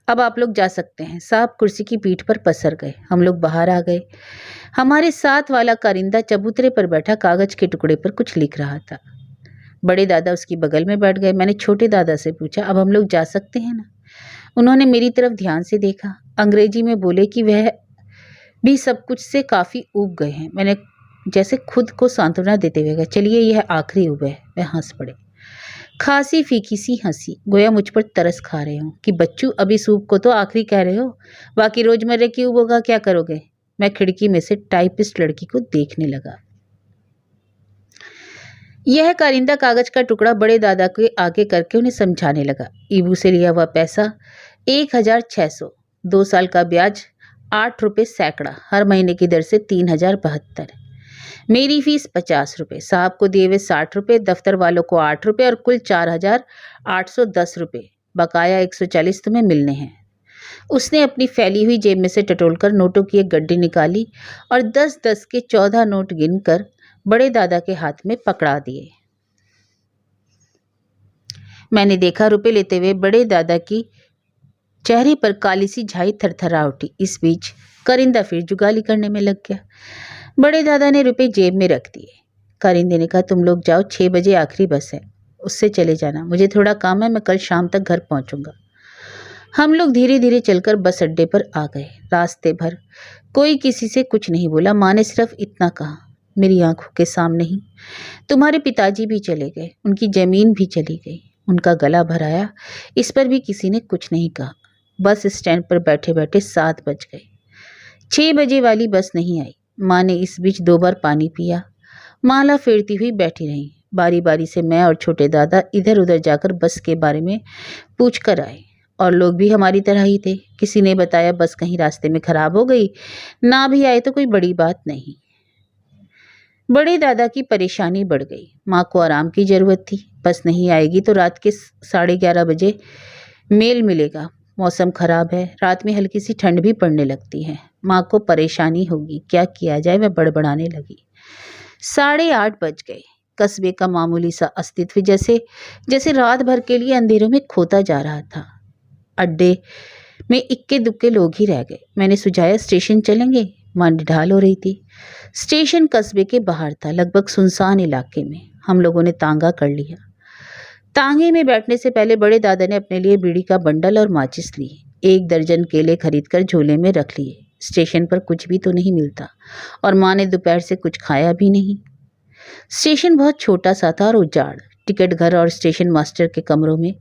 अब आप लोग जा सकते हैं। साहब कुर्सी की पीठ पर पसर गए। हम लोग बाहर आ गए। हमारे साथ वाला कारिंदा चबूतरे पर बैठा कागज के टुकड़े पर कुछ लिख रहा था। बड़े दादा उसकी बगल में बैठ गए। मैंने छोटे दादा से पूछा, अब हम लोग जा सकते हैं ना? उन्होंने मेरी तरफ ध्यान से देखा, अंग्रेजी में बोले कि वह भी सब कुछ से काफी ऊब गए हैं। मैंने जैसे खुद को सांत्वना देते हुए कहा, चलिए यह आखिरी ऊब है। वह हंस पड़े, खासी फीकी सी हंसी, गोया मुझ पर तरस खा रहे हो कि बच्चू अब इस ऊब को तो आखिरी कह रहे हो, बाकी रोजमर्रा की ऊबों का क्या करोगे? मैं खिड़की में से टाइपिस्ट लड़की को देखने लगा। यह कारिंदा कागज का टुकड़ा बड़े दादा के आगे करके उन्हें समझाने लगा। ईबू से लिया हुआ पैसा 1,600, 2 साल का ब्याज 8 रुपये सैकड़ा, हर महीने की दर से 3,072। मेरी फीस 50 रुपये, साहब को दिए हुए 60 रुपये, दफ्तर वालों को 8 रुपये और कुल 4,810 रुपये। बकाया 140 तुम्हें मिलने हैं। उसने अपनी फैली हुई जेब में से टटोलकर नोटों की एक गड्डी निकाली और 10-10 के 14 नोट गिनकर बड़े दादा के हाथ में पकड़ा दिए। मैंने देखा रुपए लेते हुए बड़े दादा की चेहरे पर काली सी झाई थरथरा उठी। इस बीच कारिंदा फिर जुगाली करने में लग गया। बड़े दादा ने रुपए जेब में रख दिए। कारिंदे ने कहा, तुम लोग जाओ, 6 बजे आखिरी बस है, उससे चले जाना, मुझे थोड़ा काम है, मैं कल शाम तक घर पहुंचूंगा। हम लोग धीरे धीरे चलकर बस अड्डे पर आ गए। रास्ते भर कोई किसी से कुछ नहीं बोला। माँ ने सिर्फ इतना कहा, मेरी आंखों के सामने ही तुम्हारे पिताजी भी चले गए, उनकी जमीन भी चली गई। उनका गला भर आया। इस पर भी किसी ने कुछ नहीं कहा। बस स्टैंड पर बैठे बैठे 7 बज गए। 6 बजे वाली बस नहीं आई। माँ ने इस बीच 2 बार पानी पिया। माला फेरती हुई बैठी रही। बारी बारी से मैं और छोटे दादा इधर उधर जाकर बस के बारे में पूछ कर आए। और लोग भी हमारी तरह ही थे। किसी ने बताया बस कहीं रास्ते में खराब हो गई, ना भी आए तो कोई बड़ी बात नहीं। बड़े दादा की परेशानी बढ़ गई। माँ को आराम की जरूरत थी। बस नहीं आएगी तो रात के 11:30 बजे मेल मिलेगा। मौसम खराब है, रात में हल्की सी ठंड भी पड़ने लगती है। माँ को परेशानी होगी, क्या किया जाए? मैं बड़बड़ाने लगी। 8:30 बज गए। कस्बे का मामूली सा अस्तित्व जैसे जैसे रात भर के लिए अंधेरों में खोता जा रहा था। अड्डे में इक्के दुक्के लोग ही रह गए। मैंने सुझाया, स्टेशन चलेंगे? माँ निढाल हो रही थी। स्टेशन कस्बे के बाहर था, लगभग सुनसान इलाके में। हम लोगों ने तांगा कर लिया। तांगे में बैठने से पहले बड़े दादा ने अपने लिए बीड़ी का बंडल और माचिस ली। 1 दर्जन केले खरीदकर झोले में रख लिए। स्टेशन पर कुछ भी तो नहीं मिलता और माँ ने दोपहर से कुछ खाया भी नहीं। स्टेशन बहुत छोटा सा था और उजाड़। टिकट घर और स्टेशन मास्टर के कमरों में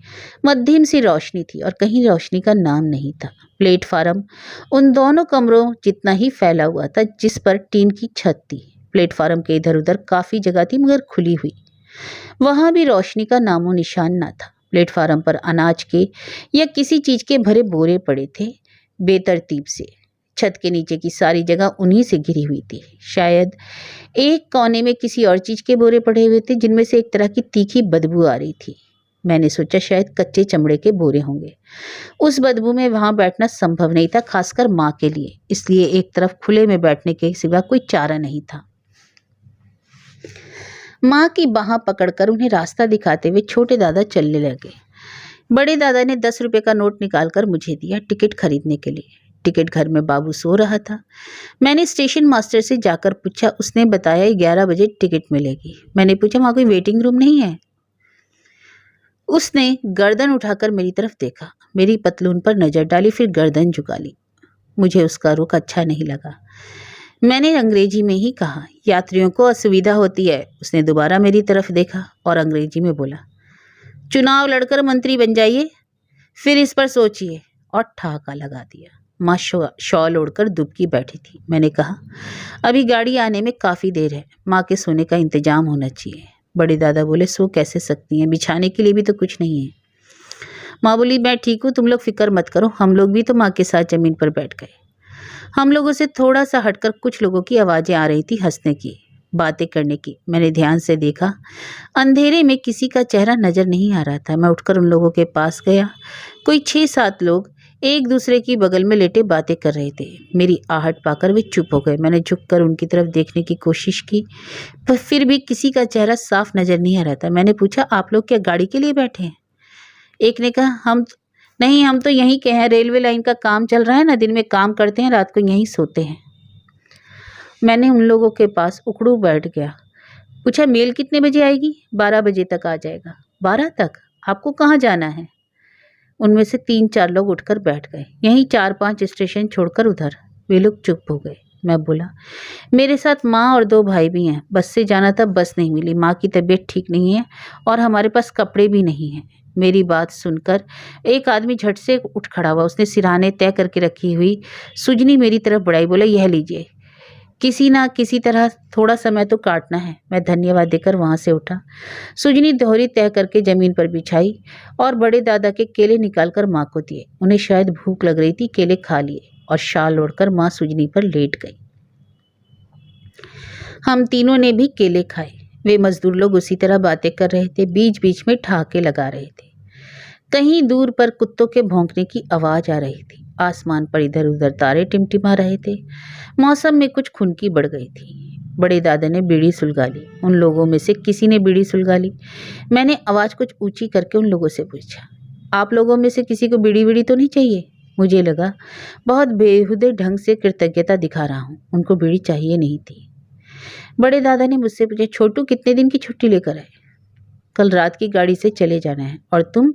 मध्यम सी रोशनी थी और कहीं रोशनी का नाम नहीं था। प्लेटफार्म उन दोनों कमरों जितना ही फैला हुआ था, जिस पर टीन की छत थी। प्लेटफार्म के इधर उधर काफी जगह थी मगर खुली हुई। वहां भी रोशनी का नामो निशान न था। प्लेटफार्म पर अनाज के या किसी चीज के भरे बोरे पड़े थे बेतरतीब से। छत के नीचे की सारी जगह उन्हीं से घिरी हुई थी। शायद एक कोने में किसी और चीज के बोरे पड़े हुए थे जिनमें से एक तरह की तीखी बदबू आ रही थी। मैंने सोचा शायद कच्चे चमड़े के बोरे होंगे। उस बदबू में वहां बैठना संभव नहीं था, खासकर माँ के लिए। इसलिए एक तरफ खुले में बैठने के सिवा कोई चारा नहीं था। माँ की बाह पकड़कर उन्हें रास्ता दिखाते हुए छोटे दादा चलने लगे। बड़े दादा ने 10 रुपए का नोट निकालकर मुझे दिया टिकट खरीदने के लिए। टिकट घर में बाबू सो रहा था। मैंने स्टेशन मास्टर से जाकर पूछा। उसने बताया 11 बजे टिकट मिलेगी। मैंने पूछा, वहाँ कोई वेटिंग रूम नहीं है? उसने गर्दन उठाकर मेरी तरफ देखा, मेरी पतलून पर नजर डाली, फिर गर्दन झुका ली। मुझे उसका रुख अच्छा नहीं लगा। मैंने अंग्रेजी में ही कहा, यात्रियों को असुविधा होती है। उसने दोबारा मेरी तरफ देखा और अंग्रेजी में बोला, चुनाव लड़कर मंत्री बन जाइए, फिर इस पर सोचिए, और ठहाका लगा दिया। माँ शॉल ओढ़कर दुबकी बैठी थी। मैंने कहा, अभी गाड़ी आने में काफ़ी देर है, माँ के सोने का इंतजाम होना चाहिए। बड़े दादा बोले, सो कैसे सकती हैं, बिछाने के लिए भी तो कुछ नहीं है। माँ बोली, मैं ठीक हूँ, तुम लोग फिक्र मत करो, हम लोग भी तो माँ के साथ ज़मीन पर बैठ गए। हम लोगों से थोड़ा सा हटकर कुछ लोगों की आवाज़ें आ रही थी, हंसने की, बातें करने की। मैंने ध्यान से देखा, अंधेरे में किसी का चेहरा नजर नहीं आ रहा था। मैं उठकर उन लोगों के पास गया। कोई 6-7 लोग एक दूसरे की बगल में लेटे बातें कर रहे थे। मेरी आहट पाकर वे चुप हो गए। मैंने झुककर उनकी तरफ देखने की कोशिश की, पर फिर भी किसी का चेहरा साफ नजर नहीं आ रहा था। मैंने पूछा, आप लोग क्या गाड़ी के लिए बैठे हैं? एक ने कहा, नहीं, हम तो यहीं के हैं, रेलवे लाइन का काम चल रहा है ना, दिन में काम करते हैं, रात को यहीं सोते हैं। मैंने उन लोगों के पास उखड़ू बैठ गया। पूछा, मेल कितने बजे आएगी? 12 बजे तक आ जाएगा। 12 तक? आपको कहाँ जाना है? उनमें से 3-4 लोग उठकर बैठ गए। यहीं 4-5 स्टेशन छोड़कर उधर। वे लोग चुप हो गए। मैं बोला, मेरे साथ माँ और 2 भाई भी हैं। बस से जाना था, बस नहीं मिली। माँ की तबीयत ठीक नहीं है और हमारे पास कपड़े भी नहीं हैं। मेरी बात सुनकर एक आदमी झट से उठ खड़ा हुआ। उसने सिरहाने तय करके रखी हुई सुजनी मेरी तरफ बढ़ाई। बोला, यह लीजिए, किसी ना किसी तरह थोड़ा समय तो काटना है। मैं धन्यवाद देकर वहां से उठा। सुजनी दोहरी तय करके जमीन पर बिछाई और बड़े दादा के केले निकालकर माँ को दिए। उन्हें शायद भूख लग रही थी। केले खा लिए और शाल ओढ़कर माँ सुजनी पर लेट गई। हम तीनों ने भी केले खाए। वे मजदूर लोग उसी तरह बातें कर रहे थे, बीच बीच में ठहाके लगा रहे थे। कहीं दूर पर कुत्तों के भौंकने की आवाज आ रही थी। आसमान पर इधर उधर तारे टिमटिमा रहे थे। मौसम में कुछ खुनकी बढ़ गई थी। बड़े दादा ने बीड़ी सुलगा ली। उन लोगों में से किसी ने बीड़ी सुलगा ली। मैंने आवाज कुछ ऊंची करके उन लोगों से पूछा, आप लोगों में से किसी को बीड़ी तो नहीं चाहिए? मुझे लगा बहुत बेहुदे ढंग से कृतज्ञता दिखा रहा हूँ। उनको बीड़ी चाहिए नहीं थी। बड़े दादा ने मुझसे पूछा, छोटू कितने दिन की छुट्टी लेकर आए? कल रात की गाड़ी से चले जाना है। और तुम?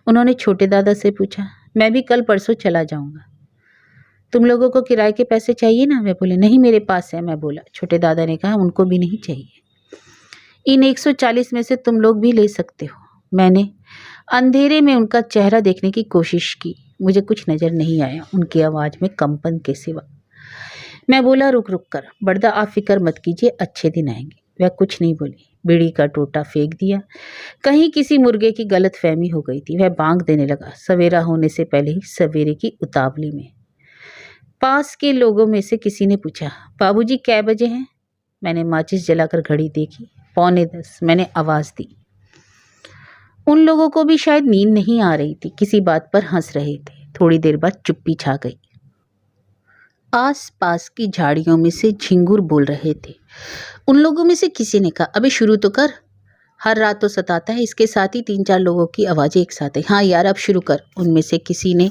उन्होंने छोटे दादा से पूछा। मैं भी कल परसों चला जाऊंगा। तुम लोगों को किराए के पैसे चाहिए ना? मैं बोले, नहीं, मेरे पास है। मैं बोला। छोटे दादा ने कहा, उनको भी नहीं चाहिए। इन 140 में से तुम लोग भी ले सकते हो। मैंने अंधेरे में उनका चेहरा देखने की कोशिश की। मुझे कुछ नजर नहीं आया, उनकी आवाज में कंपन के सिवा। मैं बोला, रुक कर बड़दा, आप फिक्र मत कीजिए, अच्छे दिन आएंगे। वह कुछ नहीं बोली। बीड़ी का टोटा फेंक दिया। कहीं किसी मुर्गे की गलतफहमी हो गई थी। वह बांग देने लगा, सवेरा होने से पहले ही सवेरे की उतावली में। पास के लोगों में से किसी ने पूछा, बाबूजी कै बजे हैं? मैंने माचिस जलाकर घड़ी देखी, 9:45। मैंने आवाज दी। उन लोगों को भी शायद नींद नहीं आ रही थी, किसी बात पर हंस रहे थे। थोड़ी देर बाद चुप्पी छा गई। आस पास की झाड़ियों में से झिंगुर बोल रहे थे। उन लोगों में से किसी ने कहा, अबे शुरू तो कर, हर रात तो सताता है। इसके साथ ही 3-4 लोगों की आवाजें एक साथ है। हाँ यार, अब शुरू कर। उनमें से किसी ने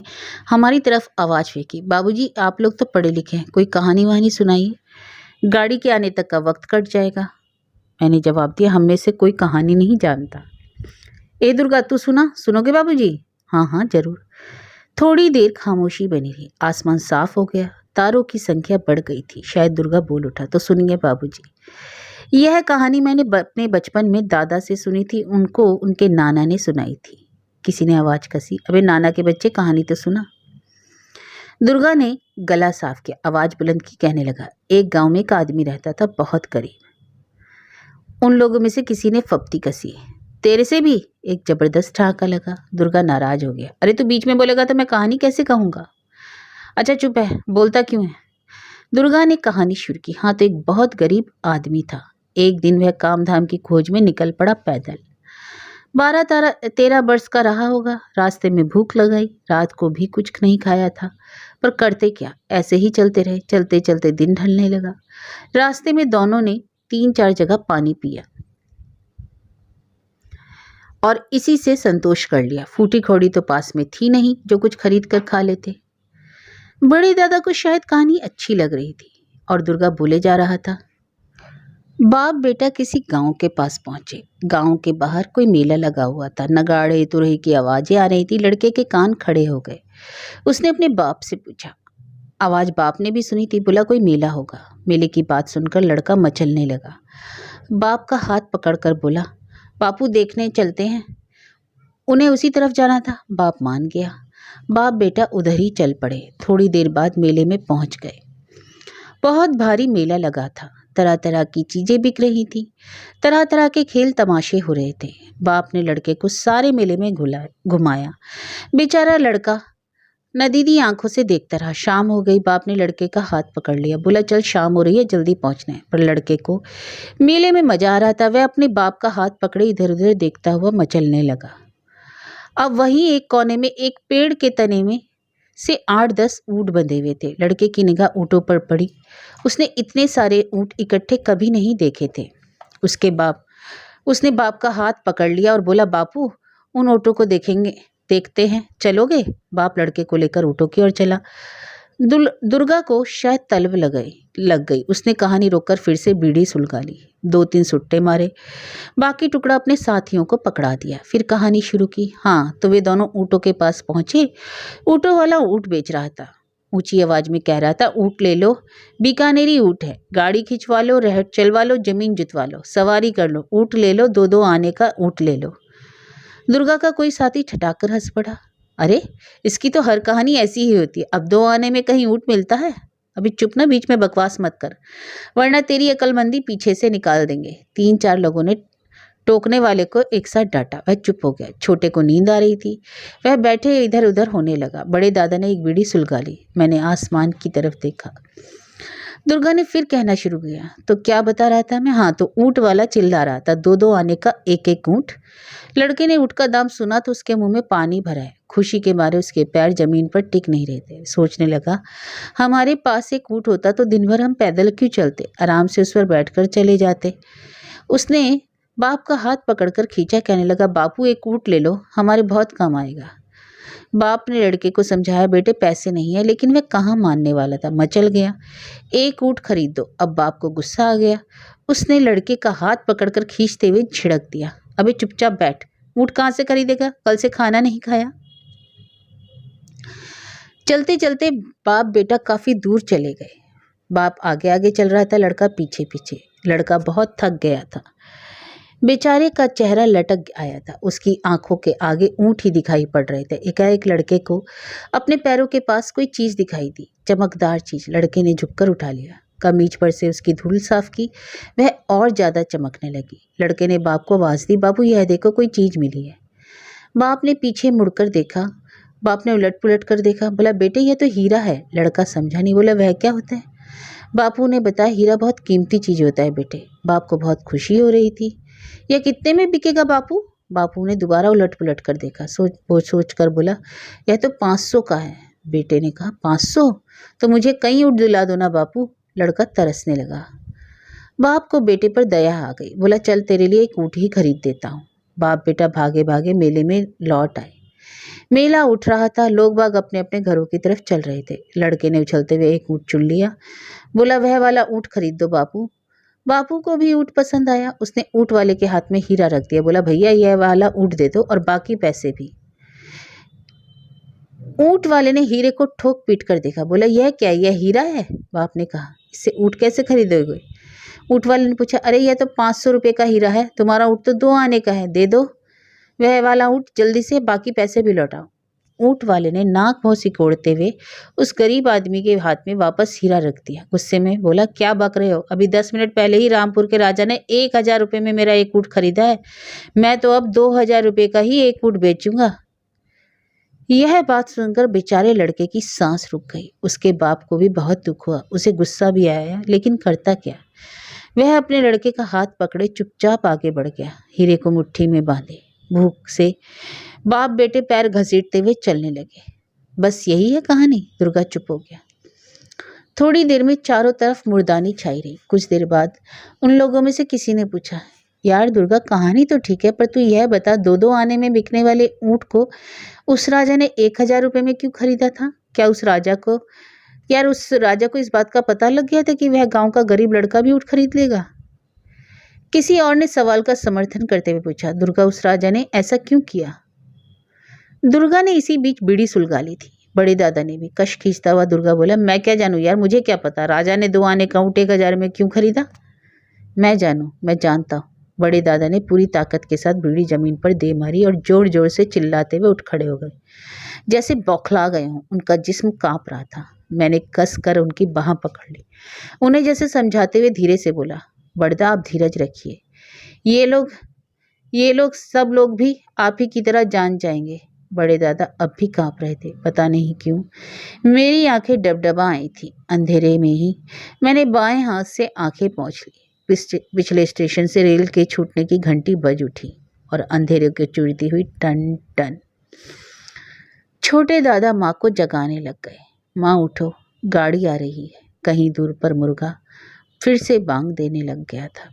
हमारी तरफ आवाज फेंकी, बाबूजी आप लोग तो पढ़े लिखे हैं, कोई कहानी वहानी सुनाइए, गाड़ी के आने तक का वक्त कट जाएगा। मैंने जवाब दिया, हम में से कोई कहानी नहीं जानता। ए दुर्गा, तू सुनोगे बाबूजी? हाँ हाँ जरूर। थोड़ी देर खामोशी बनी रही। आसमान साफ हो गया, तारों की संख्या बढ़ गई थी। शायद दुर्गा बोल उठा, तो सुनिए बाबूजी, यह कहानी मैंने अपने बचपन में दादा से सुनी थी, उनको उनके नाना ने सुनाई थी। किसी ने आवाज कसी, अबे नाना के बच्चे, कहानी तो सुना। दुर्गा ने गला साफ किया, आवाज बुलंद की, कहने लगा, एक गांव में एक आदमी रहता था, बहुत गरीब। उन लोगों में से किसी ने फप्ती कसी, तेरे से भी? एक जबरदस्त ठहाका लगा। दुर्गा नाराज हो गया, अरे तू बीच में बोलेगा तो मैं कहानी कैसे कहूंगा? अच्छा चुप है, बोलता क्यों है? दुर्गा ने कहानी शुरू की। हाँ तो एक बहुत गरीब आदमी था। एक दिन वह काम धाम की खोज में निकल पड़ा पैदल। 12-13 वर्ष का रहा होगा। रास्ते में भूख लगाई, रात को भी कुछ नहीं खाया था, पर करते क्या, ऐसे ही चलते रहे। चलते चलते दिन ढलने लगा। रास्ते में दोनों ने 3-4 जगह पानी पिया और इसी से संतोष कर लिया। फूटी खौड़ी तो पास में थी नहीं जो कुछ खरीद कर खा लेते। बड़े दादा को शायद कहानी अच्छी लग रही थी और दुर्गा बोले जा रहा था। बाप बेटा किसी गांव के पास पहुंचे। गांव के बाहर कोई मेला लगा हुआ था। नगाड़े तुरही की आवाजें आ रही थी। लड़के के कान खड़े हो गए। उसने अपने बाप से पूछा। आवाज बाप ने भी सुनी थी। बोला, कोई मेला होगा। मेले की बात सुनकर लड़का मचलने लगा। बाप का हाथ पकड़कर बोला, बापू देखने चलते हैं। उन्हें उसी तरफ जाना था। बाप मान गया। बाप बेटा उधर ही चल पड़े। थोड़ी देर बाद मेले में पहुंच गए। बहुत भारी मेला लगा था। तरह तरह की चीजें बिक रही थी। तरह तरह के खेल तमाशे हो रहे थे। बाप ने लड़के को सारे मेले में घुमाया। बेचारा लड़का नदीदी आंखों से देखता रहा। शाम हो गई। बाप ने लड़के का हाथ पकड़ लिया। बोला चल शाम हो रही है, जल्दी पहुंचना है। पर लड़के को मेले में मजा आ रहा था। वह अपने बाप का हाथ पकड़े इधर उधर देखता हुआ मचलने लगा। अब वहीं एक कोने में एक पेड़ के तने में से 8-10 ऊंट बंधे हुए थे। लड़के की निगाह ऊँटों पर पड़ी। उसने इतने सारे ऊँट इकट्ठे कभी नहीं देखे थे। उसने बाप का हाथ पकड़ लिया और बोला बापू उन ऊँटों को देखते हैं, चलोगे? बाप लड़के को लेकर ऊँटों की ओर चला। दुर्गा को शायद तलब लग गई। उसने कहानी रोककर फिर से बीड़ी सुलगा ली। 2-3 सुट्टे मारे। बाकी टुकड़ा अपने साथियों को पकड़ा दिया। फिर कहानी शुरू की। हाँ तो वे दोनों ऊँटों के पास पहुंचे। ऊँटों वाला ऊँट बेच रहा था। ऊंची आवाज में कह रहा था ऊँट ले लो, बीकानेरी ऊँट है, गाड़ी खिंचवा लो, रहट चलवा लो, जमीन जुतवा लो, सवारी कर लो, ऊँट ले लो, 2-2 आने का ऊँट ले लो। दुर्गा का कोई साथी ठठाकर हंस पड़ा। अरे इसकी तो हर कहानी ऐसी ही होती है। अब 2 आने में कहीं ऊँट मिलता है? अभी चुप ना, बीच में बकवास मत कर, वरना तेरी अकलमंदी पीछे से निकाल देंगे। 3-4 लोगों ने टोकने वाले को एक साथ डांटा। वह चुप हो गया। छोटे को नींद आ रही थी। वह बैठे इधर उधर होने लगा। बड़े दादा ने एक बीड़ी सुलगा ली। मैंने आसमान की तरफ देखा। दुर्गा ने फिर कहना शुरू किया। तो क्या बता रहा था मैं? हाँ तो ऊँट वाला चिल्ला रहा था 2-2 आने का एक ऊँट। लड़के ने ऊँट का दाम सुना तो उसके मुंह में पानी भरा है। खुशी के मारे उसके पैर जमीन पर टिक नहीं रहे थे। सोचने लगा हमारे पास एक ऊँट होता तो दिन भर हम पैदल क्यों चलते, आराम से उस पर बैठकर चले जाते। उसने बाप का हाथ पकड़कर खींचा। कहने लगा बापू एक ऊँट ले लो, हमारे बहुत काम आएगा। बाप ने लड़के को समझाया बेटे पैसे नहीं है, लेकिन वह कहाँ मानने वाला था। मचल गया। एक ऊँट खरीद दो। अब बाप को गुस्सा आ गया। उसने लड़के का हाथ पकड़कर खींचते हुए झिड़क दिया। अबे चुपचाप बैठ, ऊँट कहाँ से खरीदेगा, कल से खाना नहीं खाया। चलते चलते बाप बेटा काफी दूर चले गए। बाप आगे आगे चल रहा था, लड़का पीछे पीछे। लड़का बहुत थक गया था। बेचारे का चेहरा लटक आया था। उसकी आंखों के आगे ऊँट ही दिखाई पड़ रहे थे। एकाएक लड़के को अपने पैरों के पास कोई चीज दिखाई दी, चमकदार चीज। लड़के ने झुककर उठा लिया। कमीज पर से उसकी धूल साफ की। वह और ज्यादा चमकने लगी। लड़के ने बाप को आवाज दी, बाबू यह देखो कोई चीज मिली है। बाप ने पीछे मुड़कर देखा। बाप ने उलट पुलट कर देखा। बोला बेटे यह तो हीरा है। लड़का समझा नहीं। बोला वह क्या होता है? बापू ने बताया हीरा बहुत कीमती चीज होता है बेटे। बाप को बहुत खुशी हो रही थी। यह कितने में बिकेगा बापू? बापू ने दोबारा उलट पुलट कर देखा। सोच कर बोला यह तो 500 का है। बेटे ने कहा 500? तो मुझे कई ऊँट दिला दो ना बापू। लड़का तरसने लगा। बाप को बेटे पर दया आ गई। बोला चल तेरे लिए एक ऊँट ही खरीद देता हूँ। बाप बेटा भागे भागे मेले में लौट आए। मेला उठ रहा था। लोग बाग अपने अपने घरों की तरफ चल रहे थे। लड़के ने उछलते हुए एक ऊँट चुन लिया। बोला वह वाला ऊँट खरीद दो बापू। बापू को भी ऊँट पसंद आया। उसने ऊँट वाले के हाथ में हीरा रख दिया। बोला भैया यह वाला ऊँट दे दो और बाकी पैसे भी। ऊँट वाले ने हीरे को ठोक पीट कर देखा। बोला यह क्या, यह हीरा है? बाप ने कहा इससे ऊँट कैसे खरीदोगे? ऊँट वाले ने पूछा अरे यह तो 500 रुपये का हीरा है, तुम्हारा ऊँट तो 2 आने का है, दे दो वह वाला ऊँट जल्दी से, बाकी पैसे भी लौटाओ। ऊँट वाले ने नाक मुँह सिकोड़ते हुए उस गरीब आदमी के हाथ में वापस हीरा रख दिया। गुस्से में बोला क्या बक रहे हो, अभी 10 मिनट पहले ही रामपुर के राजा ने 1000 रुपये में मेरा एक ऊँट खरीदा है, मैं तो अब 2000 रुपये का ही एक ऊँट बेचूंगा। यह बात सुनकर बेचारे लड़के की सांस रुक गई। उसके बाप को भी बहुत दुख हुआ। उसे गुस्सा भी आया, लेकिन करता क्या। वह अपने लड़के का हाथ पकड़े चुपचाप आगे बढ़ गया। हीरे को मुट्ठी में बांधे भूख से बाप बेटे पैर घसीटते हुए चलने लगे। बस यही है कहानी। दुर्गा चुप हो गया। थोड़ी देर में चारों तरफ मुर्दानी छाई रही। कुछ देर बाद उन लोगों में से किसी ने पूछा यार दुर्गा कहानी तो ठीक है, पर तू यह बता 2-2 आने में बिकने वाले ऊँट को उस राजा ने 1000 रुपये में क्यों खरीदा था? क्या उस राजा को इस बात का पता लग गया था कि वह गांव का गरीब लड़का भी ऊँट खरीद लेगा? किसी और ने सवाल का समर्थन करते हुए पूछा दुर्गा उस राजा ने ऐसा क्यों किया? दुर्गा ने इसी बीच बीड़ी सुलगा ली थी। बड़े दादा ने भी कश खींचता हुआ दुर्गा बोला मैं क्या जानूं यार, मुझे क्या पता राजा ने 2 आने का ऊँट 1000 में क्यों खरीदा। मैं जानता हूँ, बड़े दादा ने पूरी ताकत के साथ बीड़ी जमीन पर दे मारी और जोर जोर से चिल्लाते हुए उठ खड़े हो गए, जैसे बौखला गए हों। उनका जिस्म कांप रहा था। मैंने कस कर उनकी बाह पकड़ ली। उन्हें जैसे समझाते हुए धीरे से बोला, बड़दा आप धीरज रखिए, ये लोग सब लोग भी आप ही की तरह जान जाएंगे। बड़े दादा अब भी कांप रहे थे, पता नहीं क्यों। मेरी आंखें डबडबा आई थी। अंधेरे में ही मैंने बाएं हाथ से आंखें पोंछ ली। पिछले स्टेशन से रेल के छूटने की घंटी बज उठी और अंधेरे को चूरती हुई टन टन। छोटे दादा माँ को जगाने लग गए। माँ उठो, गाड़ी आ रही है। कहीं दूर पर मुर्गा फिर से बांग देने लग गया था।